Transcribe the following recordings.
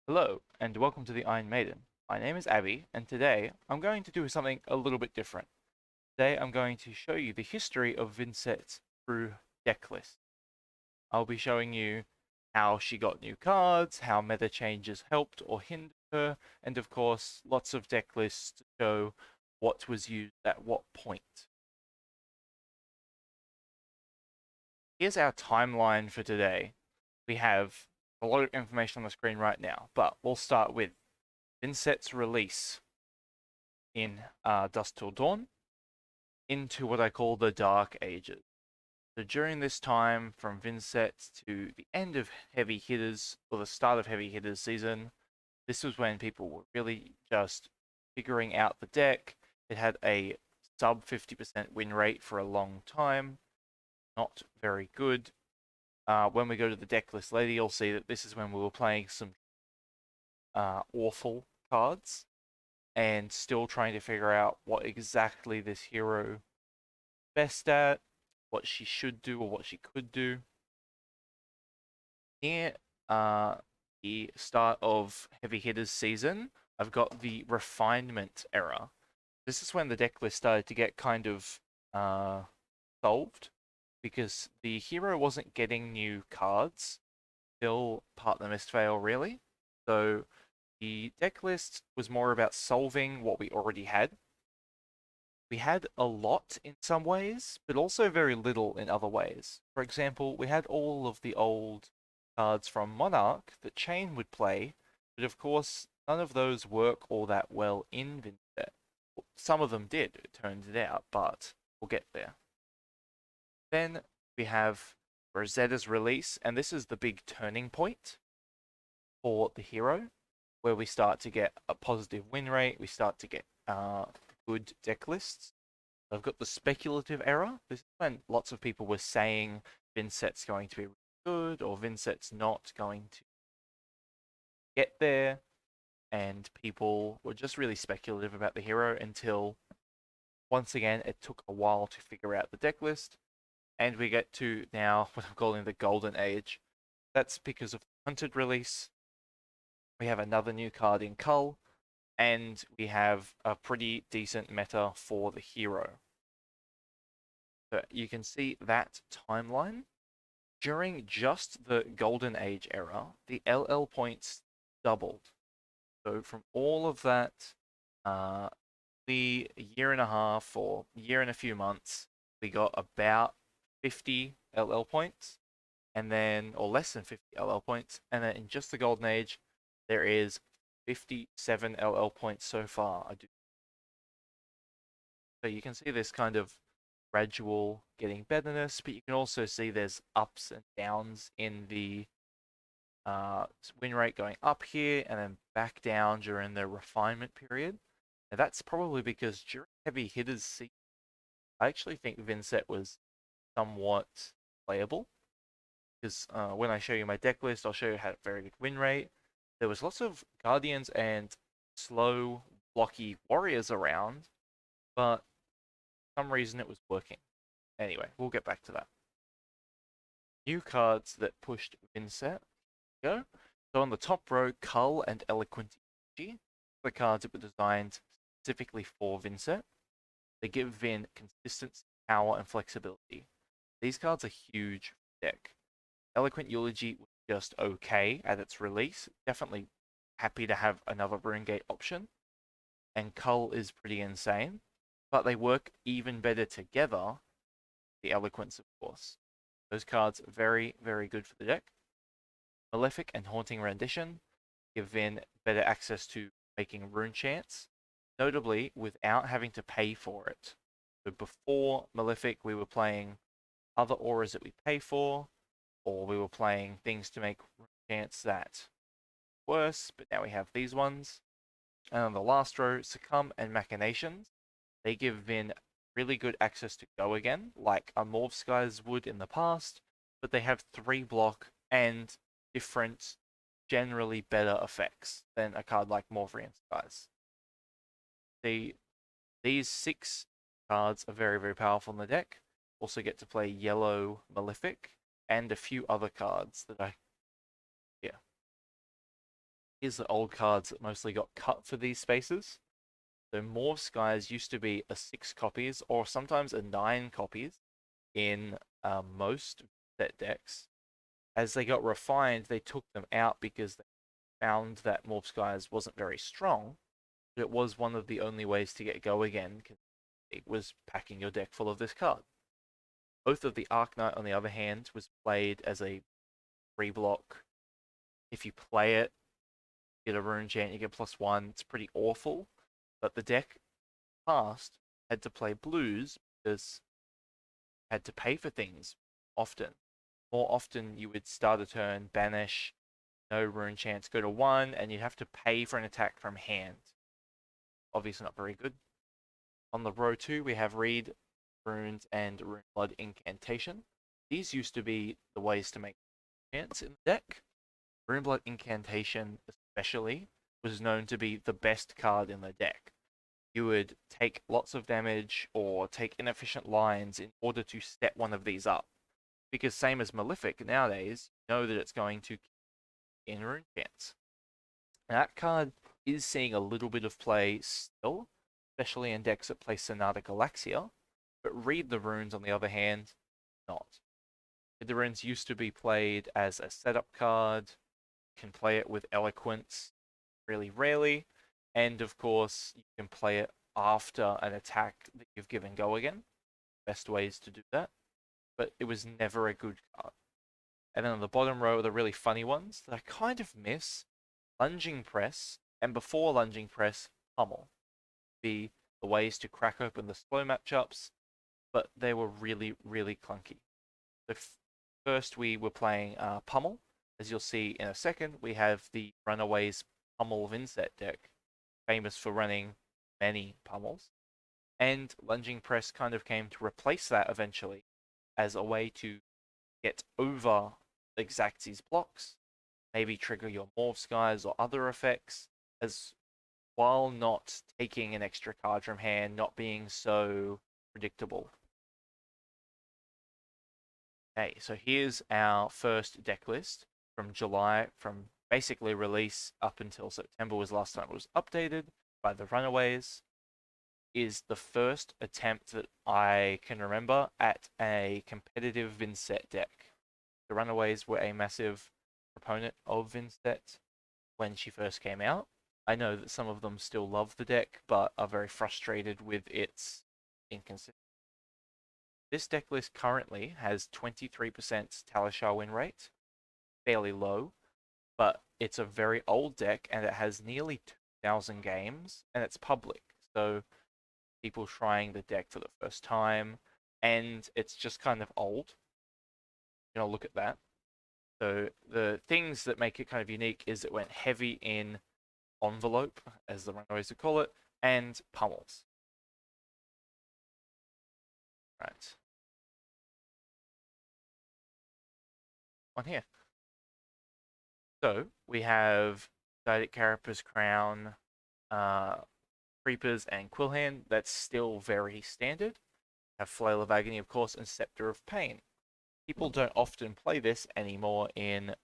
Hello, and welcome to the IronMaiden. My name is Abby, and today I'm going to do something a little bit different. Today I'm going to show you the history of Vynnset through decklists. I'll be showing you how she got new cards, how meta changes helped or hindered her, and of course, lots of decklists to show what was used at what point. Here's our timeline for today. We have a lot of information on the screen right now, but we'll start with Vynnset's release in Dusk Till Dawn into what I call the Dark Ages. So during this time, from Vynnset to the end of Heavy Hitters, or the start of Heavy Hitters season, this was when people were really just figuring out the deck. It had a sub 50% win rate for a long time, not very good. When we go to the deck list later, you'll see that this is when we were playing some awful cards and still trying to figure out what exactly this hero best at, what she should do or what she could do. Near uh, the start of Heavy Hitters season, I've got the refinement era. This is when the deck list started to get kind of solved because the hero wasn't getting new cards till Partner Mistfail, really. So the deck list was more about solving what we already had. We had a lot in some ways, but also very little in other ways. For example, we had all of the old cards from Monarch that Chain would play, but of course, none of those work all that well in Vynnset. Some of them did, it turns out, but we'll get there. Then we have Rosetta's release, and this is the big turning point for the hero, where we start to get a positive win rate, we start to get good deck lists. I've got the speculative era. This is when lots of people were saying Vynnset's going to be really good or Vynnset's not going to get there, and people were just really speculative about the hero until once again it took a while to figure out the deck list, and we get to now what I'm calling the golden age. That's because of the Hunted release. We have another new card in Cull, and we have a pretty decent meta for the hero. So you can see that timeline. During just the Golden Age era, the LL points doubled. So from all of that, the year and a half or year and a few months, we got about 50 LL points, and then, or less than 50 LL points, and then in just the Golden Age, there is 57 LL points so far. So you can see this kind of gradual getting betterness, but you can also see there's ups and downs in the win rate going up here and then back down during the refinement period. And that's probably because during Heavy Hitters season, I actually think Vynnset was somewhat playable. Because when I show you my deck list, I'll show you it had a very good win rate. There was lots of Guardians and slow, blocky warriors around, but for some reason it was working. Anyway, we'll get back to that. New cards that pushed Vynnset. Go. So on the top row, Cull and Eloquent Energy. The cards that were designed specifically for Vynnset. They give Vin consistency, power, and flexibility. These cards are huge for the deck. Eloquent Eulogy was just okay at its release. Definitely happy to have another Runegate option. And Cull is pretty insane. But they work even better together. The Eloquence, of course. Those cards are very, very good for the deck. Malefic and Haunting Rendition give Vin better access to making rune chants, notably without having to pay for it. So before Malefic, we were playing other auras that we pay for, or we were playing things to make rune chants that worse, but now we have these ones. And on the last row, Succumb and Machinations. They give Vin really good access to go again, like a Morph Skies would in the past, but they have 3 block and different, generally better effects than a card like Morphrian Skies. These 6 cards are very, very powerful in the deck. Also get to play Yellow Malefic and a few other cards that I. Yeah. Here's the old cards that mostly got cut for these spaces. So Morph Skies used to be a 6 copies or sometimes a 9 copies in most set decks. As they got refined, they took them out because they found that Morph Skies wasn't very strong. But it was one of the only ways to get go again. It was packing your deck full of this card. Both of the Arc Knight, on the other hand, was played as a 3 block. If you play it, you get a rune chant, you get +1. It's pretty awful. But the deck past had to play blues because it had to pay for things often. More often, you would start a turn, banish, no rune chance, go to 1, and you'd have to pay for an attack from hand. Obviously, not very good. On the row 2, we have Read, Runes, and Rune Blood Incantation. These used to be the ways to make chance in the deck. Rune Blood Incantation, especially, was known to be the best card in the deck. You would take lots of damage or take inefficient lines in order to set one of these up. Because same as Malefic nowadays, you know that it's going to in rune chance. That card is seeing a little bit of play still, especially in decks that play Sonata Galaxia, but Read the Runes, on the other hand, not. Read the Runes used to be played as a setup card, you can play it with Eloquence really rarely, and of course, you can play it after an attack that you've given go again. Best ways to do that, but it was never a good card. And then on the bottom row are the really funny ones that I kind of miss. Lunging Press, and before Lunging Press, Pummel. Be the ways to crack open the slow matchups, but they were really, really clunky. So first we were playing Pummel. As you'll see in a second, we have the Runaways Pummel Vynnset deck, famous for running many Pummels. And Lunging Press kind of came to replace that eventually as a way to get over Xaxxi's blocks, maybe trigger your Morph Skies or other effects, as while not taking an extra card from hand, not being so predictable. Okay, so here's our first deck list from July, from basically release up until September was last time it was updated by the Runaways. Is the first attempt that I can remember at a competitive Vynnset deck. The Runaways were a massive proponent of Vynnset when she first came out. I know that some of them still love the deck, but are very frustrated with its inconsistency. This deck list currently has 23% Talishar win rate, fairly low, but it's a very old deck and it has nearly 2,000 games and it's public. So people trying the deck for the first time, and it's just kind of old. You know, look at that. So the things that make it kind of unique is it went heavy in envelope, as the Runaways would call it, and pummels. Right. On here. So we have Didic Carapace Crown, Creepers, and Quillhand. That's still very standard. Have Flail of Agony, of course, and Scepter of Pain. People don't often play this anymore in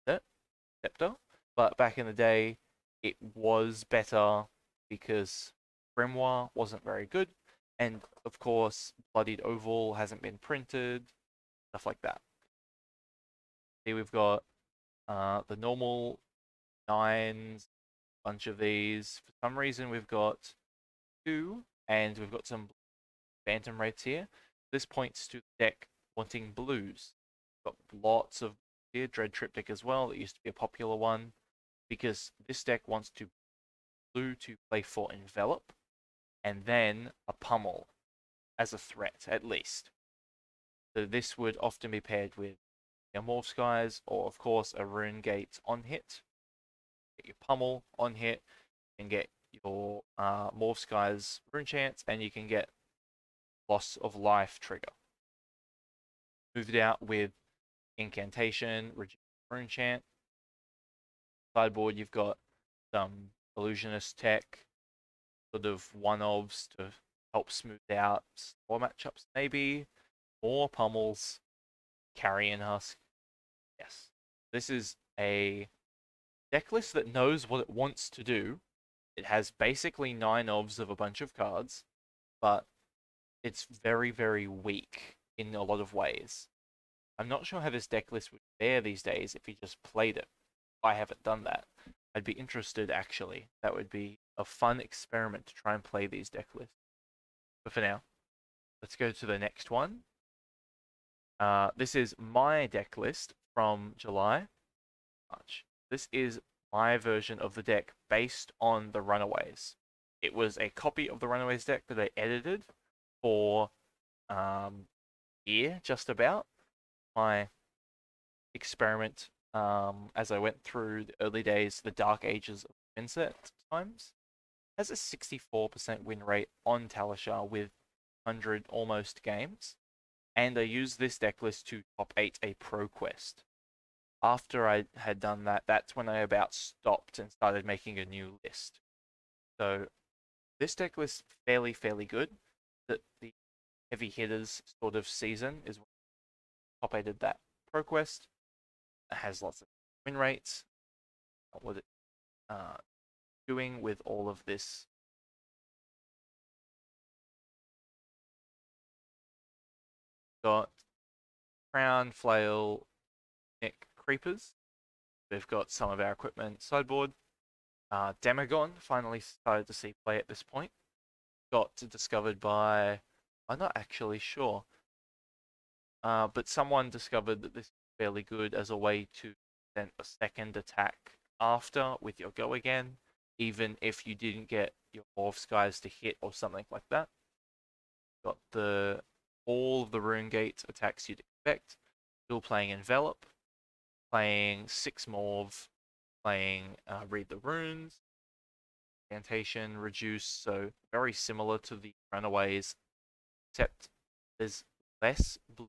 Scepter, but back in the day, it was better because Grimoire wasn't very good, and of course, Bloodied Oval hasn't been printed, stuff like that. Here we've got the normal 9s, bunch of these. For some reason, we've got 2, and we've got some Phantom Wraiths here. This points to the deck wanting blues. Got lots of here, Dread Triptych as well, that used to be a popular one, because this deck wants to blue to play for Envelop, and then a Pummel as a threat, at least. So this would often be paired with your Morph Skies, or of course a Rune Gate on hit. Get your Pummel on hit, and get your Morph Skies Rune Chance, and you can get Loss of Life trigger. Moved out with Incantation, Reduce Rune Chant. Sideboard, you've got some Illusionist tech, sort of one-ofs to help smooth out more matchups, maybe. More Pummels, Carrion Husk. Yes. This is a Deck list that knows what it wants to do. It has basically 9 ofs of a bunch of cards, but it's very, very weak in a lot of ways. I'm not sure how this deck list would fare these days if you just played it. I haven't done that. I'd be interested actually. That would be a fun experiment to try and play these deck lists. But for now, let's go to the next one. This is my deck list from July, March. This is my version of the deck based on the Runaways. It was a copy of the Runaways deck that I edited for year, just about. My experiment as I went through the early days, the dark ages of Vynnset times. Has a 64% win rate on Talishar with 100 almost games. And I used this deck list to top 8 a pro quest. After I had done that, that's when I about stopped and started making a new list. So this deck list fairly good. The heavy hitters sort of season is when top 8 that pro quest. It has lots of win rates. What it doing with all of this? Got Crown, Flail, Nick, Creepers. We've got some of our equipment sideboard. Demagon finally started to see play at this point. Got discovered by, I'm not actually sure, but someone discovered that this is fairly good as a way to send a second attack after with your go again, even if you didn't get your Morphs guys to hit or something like that. Got the all of the Rune Gate attacks you'd expect. Still playing Envelop, playing 6 Morph, playing Read the Runes, Incantation, Reduce, so very similar to the Runaways, except there's less blue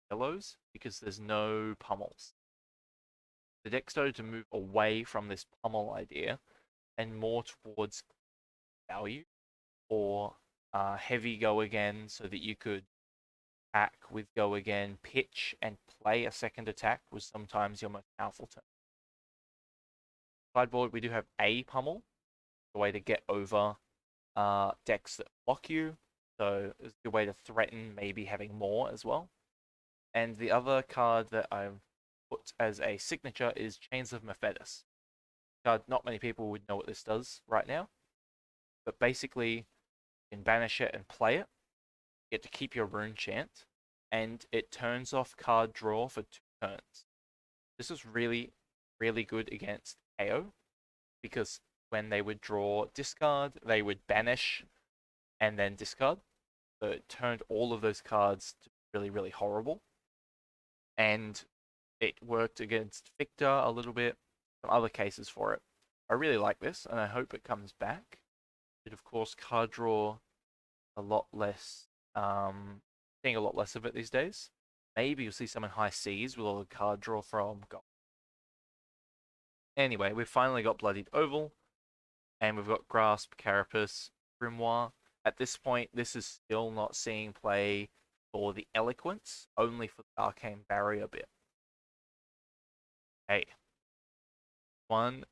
yellows because there's no pummels. The deck started to move away from this pummel idea and more towards value or heavy go again so that you could attack with go again, pitch, and play a second attack was sometimes your most powerful turn. Sideboard, we do have a pummel, the way to get over decks that block you. So it's a good way to threaten maybe having more as well. And the other card that I've put as a signature is Chains of Mephetis. Card not many people would know what this does right now, but basically you can banish it and play it. You get to keep your rune chant, and it turns off card draw for 2 turns. This is really good against KO because when they would draw discard, they would banish and then discard. So it turned all of those cards to really horrible. And it worked against Victor a little bit, some other cases for it. I really like this, and I hope it comes back. But of course, card draw a lot less, seeing a lot less of it these days. Maybe you'll see some in high seas with all the card draw from gold. Anyway, we've finally got Bloodied Oval, and we've got Grasp, Carapace, Grimoire. At this point, this is still not seeing play for the Eloquence, only for the Arcane Barrier bit. Hey, one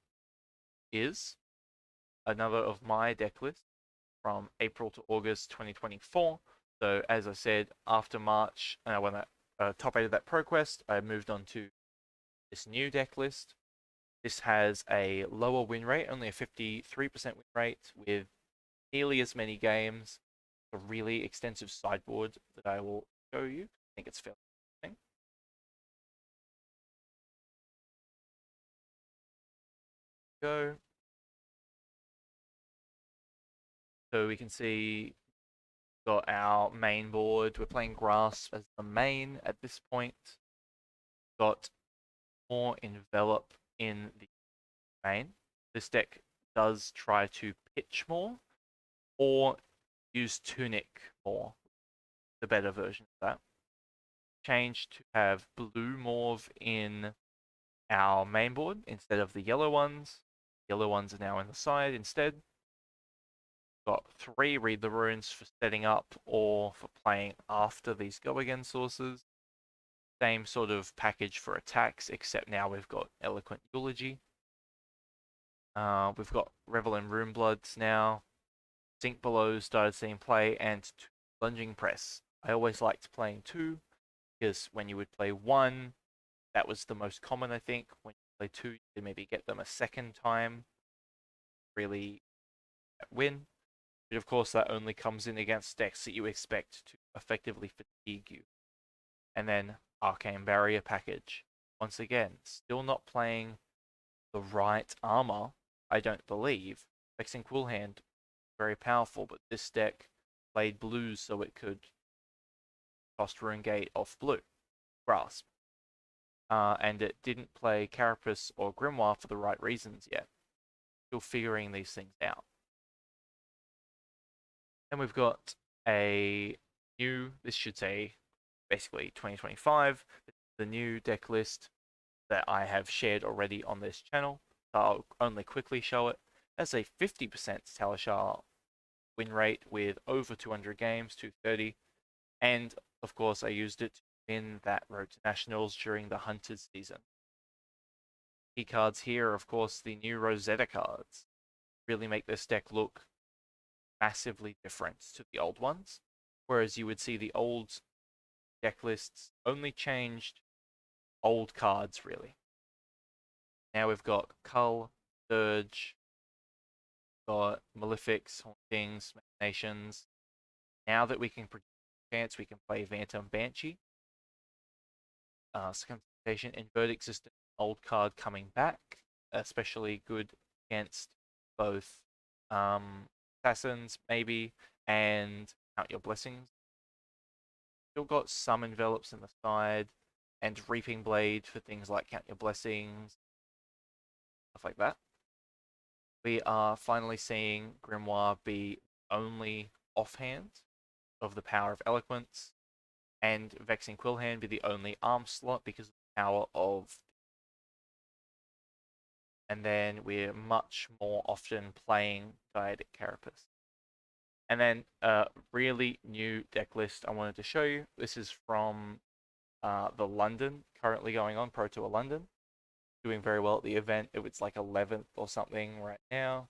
is another of my deck lists from April to August 2024. So as I said, after March, when I top 8 of that ProQuest, I moved on to this new deck list. This has a lower win rate, only a 53% win rate with nearly as many games. A really extensive sideboard that I will show you. I think it's fairly interesting. Go. So we can see got our main board. We're playing Grasp as the main at this point. Got more Envelop in the main. This deck does try to pitch more or use Tunic more, the better version of that. Change to have blue Morph in our main board instead of the yellow ones. Yellow ones are now in the side instead. Got 3 Read the Runes for setting up or for playing after these go again sources. Same sort of package for attacks, except now we've got Eloquent Eulogy. We've got Revel and Runebloods now. Sink Below started seeing play, and Lunging Press. I always liked playing two because when you would play one, that was the most common, I think. When you play two, you maybe get them a second time, really win. But of course, that only comes in against decks that you expect to effectively fatigue you. And then Arcane Barrier package. Once again, still not playing the right armor, I don't believe. Vexing Quillhand, very powerful, but this deck played blues so it could cost Runegate off blue. Grasp. And it didn't play Carapace or Grimoire for the right reasons yet. Still figuring these things out. Then we've got a new, this should say basically 2025, the new deck list that I have shared already on this channel. So I'll only quickly show it. That's a 50% Talishar win rate with over 200 games, 230. And of course, I used it to win that Road to Nationals during the Hunters season. Key cards here, of course, the new Rosetta cards really make this deck look massively different to the old ones. Whereas you would see the old deck lists only changed old cards, really. Now we've got Cull, Surge, got Malefics, Hauntings, Machinations. Now that we can produce chance, we can play Phantom Banshee. Circumcision, Invert Existence, old card coming back, especially good against both Assassins, maybe, and Count Your Blessings. Still got some envelops in the side, and Reaping Blade for things like Count Your Blessings, stuff like that. We are finally seeing Grimoire be only offhand of the power of Eloquence, and Vexing Quillhand be the only arm slot because of the power of. And then we're much more often playing Dyadic Carapace. And then a really new deck list I wanted to show you. This is from the London, currently going on, Pro Tour London. Doing very well at the event. It was like 11th or something right now.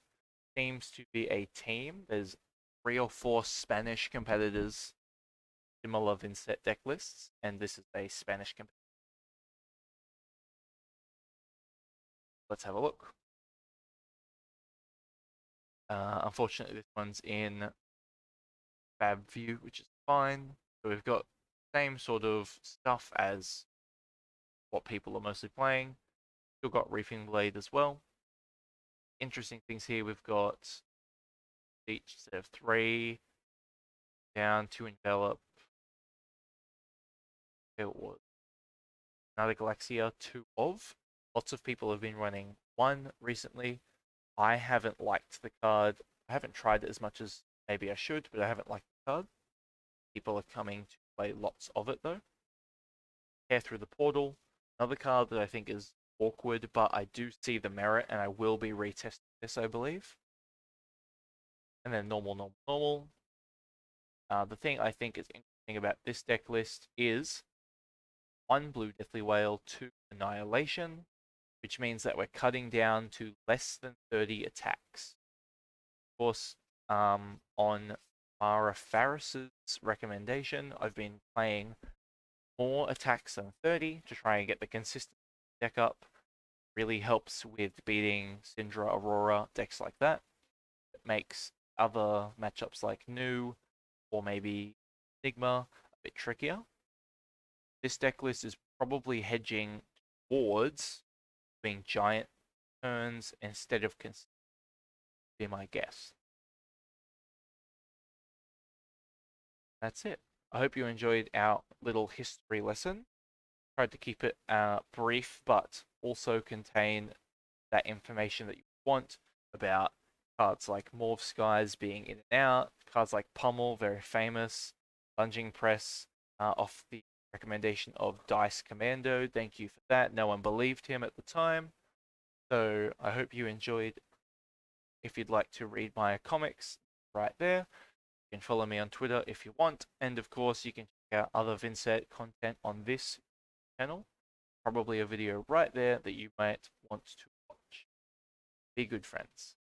Seems to be a team. There's 3 or 4 Spanish competitors, similar Vynnset deck lists, and this is a Spanish competitor. Let's have a look. Unfortunately, this one's in Fab View, which is fine. So we've got same sort of stuff as what people are mostly playing. Still got Reefing Blade as well. Interesting things here, we've got each set of 3 down to envelop. It was another Galaxia 2 of. Lots of people have been running 1 recently. I haven't liked the card. I haven't tried it as much as maybe I should, but I haven't liked the card. People are coming to play lots of it though. Tear Through the Portal, another card that I think is awkward, but I do see the merit, and I will be retesting this, I believe. And then normal, normal, normal. The thing I think is interesting about this deck list is 1 blue Deathly Whale, 2 Annihilation, which means that we're cutting down to less than 30 attacks. Of course, on Mara Faris's recommendation, I've been playing more attacks than 30 to try and get the consistent deck up. Really helps with beating Syndra, Aurora, decks like that. It makes other matchups like Nu or maybe Enigma a bit trickier. This deck list is probably hedging towards being giant turns instead of consistent, be my guess. That's it. I hope you enjoyed our little history lesson. Tried to keep it brief, but also contain that information that you want about cards like Morph Skies being in and out, cards like Pummel, very famous, Lunging Press, off the recommendation of Dice Commando. Thank you for that. No one believed him at the time. So I hope you enjoyed. If you'd like to read my comics, right there. You can follow me on Twitter if you want. And of course, you can check out other Vynnset content on this channel. Probably a video right there that you might want to watch. Be good friends.